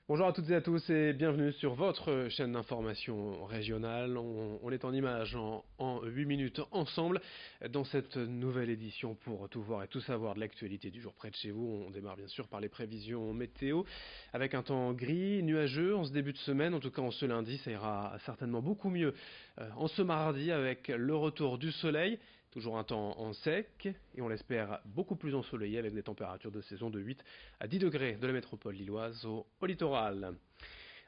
Bonjour à toutes et à tous et bienvenue sur votre chaîne d'information régionale. On est en images en 8 minutes ensemble dans cette nouvelle édition pour tout voir et tout savoir de l'actualité du jour près de chez vous. On démarre bien sûr par les prévisions météo avec un temps gris, nuageux en ce début de semaine. En tout cas en ce lundi, ça ira certainement beaucoup mieux en ce mardi avec le retour du soleil. Toujours un temps en sec et on l'espère beaucoup plus ensoleillé avec des températures de saison de 8 à 10 degrés de la métropole lilloise au littoral.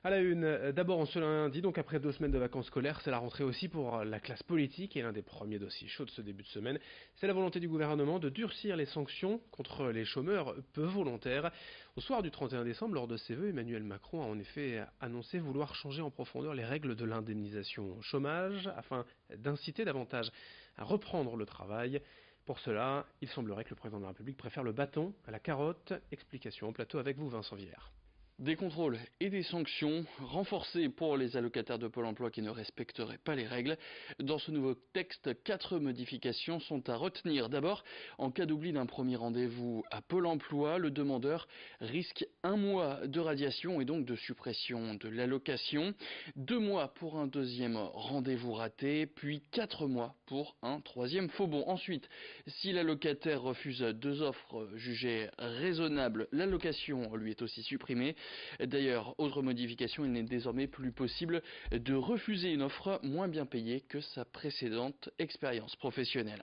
À la une, d'abord en ce lundi, donc après 2 semaines de vacances scolaires, c'est la rentrée aussi pour la classe politique et l'un des premiers dossiers chauds de ce début de semaine, c'est la volonté du gouvernement de durcir les sanctions contre les chômeurs peu volontaires. Au soir du 31 décembre, lors de ses vœux, Emmanuel Macron a en effet annoncé vouloir changer en profondeur les règles de l'indemnisation chômage afin d'inciter davantage à reprendre le travail. Pour cela, il semblerait que le président de la République préfère le bâton à la carotte. Explication en plateau avec vous, Vincent Villers. Des contrôles et des sanctions renforcés pour les allocataires de Pôle emploi qui ne respecteraient pas les règles. Dans ce nouveau texte, 4 modifications sont à retenir. D'abord, en cas d'oubli d'un premier rendez-vous à Pôle emploi, le demandeur risque 1 mois de radiation et donc de suppression de l'allocation, 2 mois pour un deuxième rendez-vous raté, puis 4 mois pour un troisième faux bond. Ensuite, si l'allocataire refuse 2 offres jugées raisonnables, l'allocation lui est aussi supprimée. D'ailleurs, autre modification, il n'est désormais plus possible de refuser une offre moins bien payée que sa précédente expérience professionnelle.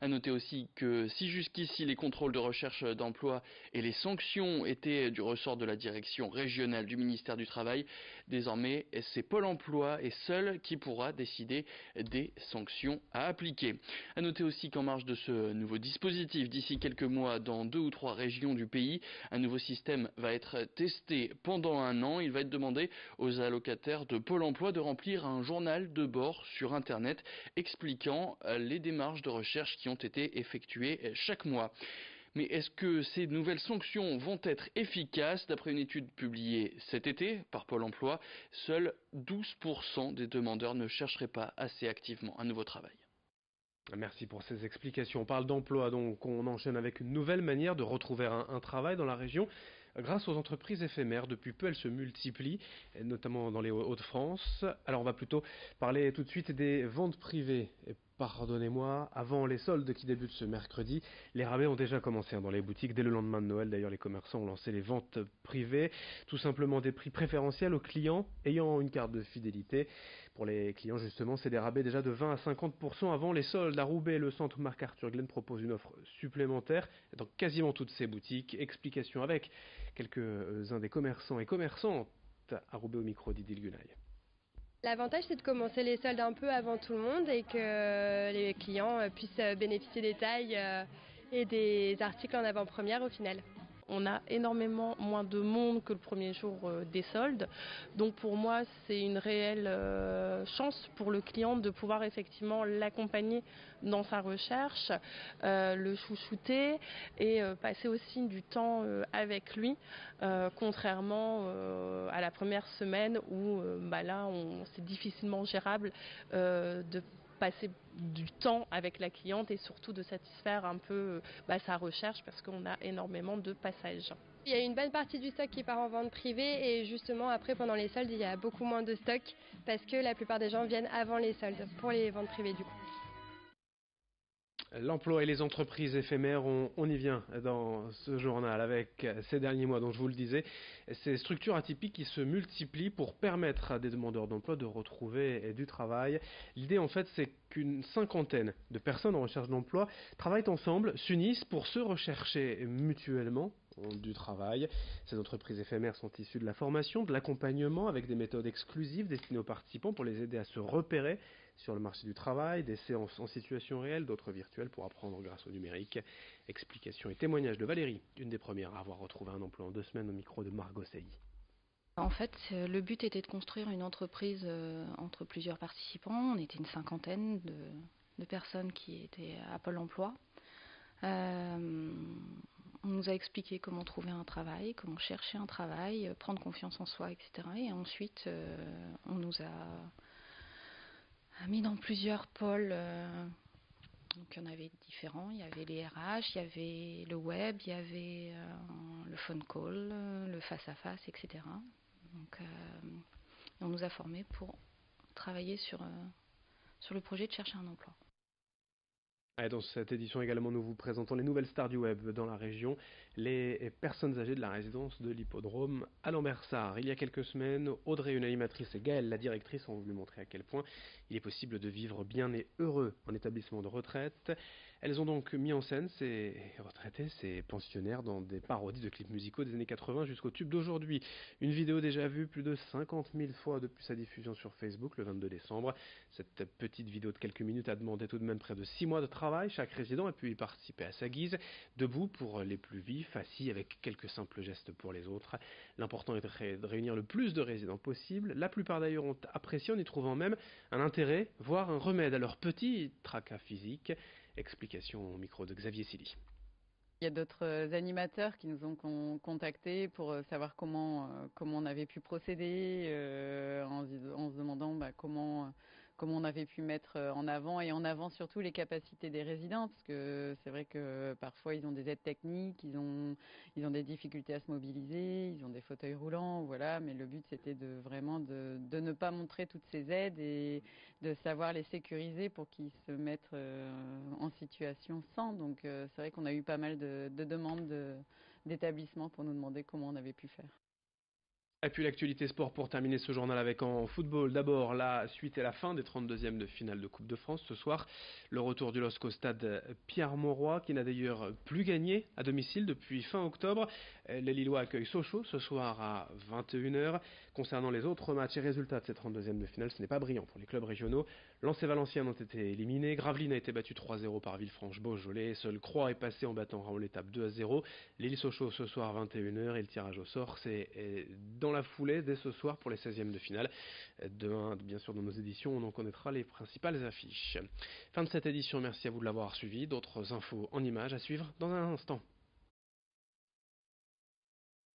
À noter aussi que si jusqu'ici les contrôles de recherche d'emploi et les sanctions étaient du ressort de la direction régionale du ministère du Travail, désormais c'est Pôle emploi et seul qui pourra décider des sanctions à appliquer. À noter aussi qu'en marge de ce nouveau dispositif, d'ici quelques mois dans 2 ou 3 régions du pays, un nouveau système va être testé pendant 1 an. Il va être demandé aux allocataires de Pôle emploi de remplir un journal de bord sur Internet expliquant les démarches de recherche qui ont été effectuées chaque mois. Mais est-ce que ces nouvelles sanctions vont être efficaces? D'après une étude publiée cet été par Pôle emploi, seuls 12% des demandeurs ne chercheraient pas assez activement un nouveau travail. Merci pour ces explications. On parle d'emploi, donc on enchaîne avec une nouvelle manière de retrouver un travail dans la région. Grâce aux entreprises éphémères, depuis peu elles se multiplient, notamment dans les Hauts-de-France. Alors on va plutôt parler tout de suite des ventes privées. Et pardonnez-moi, avant les soldes qui débutent ce mercredi, les rabais ont déjà commencé dans les boutiques. Dès le lendemain de Noël, d'ailleurs, les commerçants ont lancé les ventes privées. Tout simplement des prix préférentiels aux clients ayant une carte de fidélité. Pour les clients, justement, c'est des rabais déjà de 20 à 50% avant les soldes. À Roubaix, le centre Marc-Arthur Glen propose une offre supplémentaire dans quasiment toutes ses boutiques. Explication avec quelques-uns des commerçants et commerçantes à Roubaix au micro d'Idil Gunaï. L'avantage, c'est de commencer les soldes un peu avant tout le monde et que les clients puissent bénéficier des tailles et des articles en avant-première au final. On a énormément moins de monde que le premier jour des soldes. Donc pour moi, c'est une réelle chance pour le client de pouvoir effectivement l'accompagner dans sa recherche, le chouchouter et passer aussi du temps avec lui, contrairement à la première semaine où là, c'est difficilement gérable de passer du temps avec la cliente et surtout de satisfaire un peu sa recherche parce qu'on a énormément de passages. Il y a une bonne partie du stock qui part en vente privée et justement après pendant les soldes il y a beaucoup moins de stock parce que la plupart des gens viennent avant les soldes pour les ventes privées du coup. L'emploi et les entreprises éphémères, on y vient dans ce journal avec ces derniers mois, dont je vous le disais, ces structures atypiques qui se multiplient pour permettre à des demandeurs d'emploi de retrouver du travail. L'idée en fait c'est qu'une cinquantaine de personnes en recherche d'emploi travaillent ensemble, s'unissent pour se rechercher mutuellement du travail. Ces entreprises éphémères sont issues de la formation, de l'accompagnement avec des méthodes exclusives destinées aux participants pour les aider à se repérer sur le marché du travail, des séances en situation réelle, d'autres virtuelles pour apprendre grâce au numérique. Explications et témoignages de Valérie, une des premières à avoir retrouvé un emploi en 2 semaines au micro de Margot Sey. En fait, le but était de construire une entreprise entre plusieurs participants. On était une cinquantaine de personnes qui étaient à Pôle emploi. On nous a expliqué comment trouver un travail, comment chercher un travail, prendre confiance en soi, etc. Et ensuite, on nous a mis dans plusieurs pôles. Donc il y en avait différents. Il y avait les RH, il y avait le web, il y avait le phone call, le face-à-face, etc. Donc, on nous a formés pour travailler sur le projet de chercher un emploi. Et dans cette édition également, nous vous présentons les nouvelles stars du web dans la région, les personnes âgées de la résidence de l'hippodrome à Lambersart. Il y a quelques semaines, Audrey, une animatrice, et Gaëlle, la directrice, ont voulu montrer à quel point il est possible de vivre bien et heureux en établissement de retraite. Elles ont donc mis en scène ces retraités, ces pensionnaires, dans des parodies de clips musicaux des années 80 jusqu'au tube d'aujourd'hui. Une vidéo déjà vue plus de 50 000 fois depuis sa diffusion sur Facebook le 22 décembre. Cette petite vidéo de quelques minutes a demandé tout de même près de 6 mois de travail. Chaque résident a pu y participer à sa guise, debout pour les plus vifs, assis avec quelques simples gestes pour les autres. L'important est de réunir le plus de résidents possible. La plupart d'ailleurs ont apprécié en y trouvant même un intérêt, voire un remède à leur petit tracas physique. Explication au micro de Xavier Silly. Il y a d'autres animateurs qui nous ont contactés pour savoir comment on avait pu procéder, en se demandant comment on avait pu mettre en avant, et en avant surtout les capacités des résidents, parce que c'est vrai que parfois ils ont des aides techniques, ils ont des difficultés à se mobiliser, ils ont des fauteuils roulants, voilà, mais le but c'était vraiment de ne pas montrer toutes ces aides et de savoir les sécuriser pour qu'ils se mettent en situation sans. Donc c'est vrai qu'on a eu pas mal de demandes d'établissements pour nous demander comment on avait pu faire. Et puis l'actualité sport pour terminer ce journal avec en football. D'abord la suite et la fin des 32e de finale de Coupe de France. Ce soir, le retour du LOSC au stade Pierre-Mauroy, qui n'a d'ailleurs plus gagné à domicile depuis fin octobre. Les Lillois accueillent Sochaux ce soir à 21h. Concernant les autres matchs et résultats de ces 32e de finale, ce n'est pas brillant pour les clubs régionaux. Lens et Valenciennes ont été éliminés. Gravelines a été battu 3-0 par Villefranche-Beaujolais. Seul Croix est passé en battant Raoul Étape 2-0. Lille-Sochaux ce soir 21h et le tirage au sort, c'est dans la foulée dès ce soir pour les 16e de finale. Demain, bien sûr, dans nos éditions, on en connaîtra les principales affiches. Fin de cette édition, merci à vous de l'avoir suivi. D'autres infos en images à suivre dans un instant.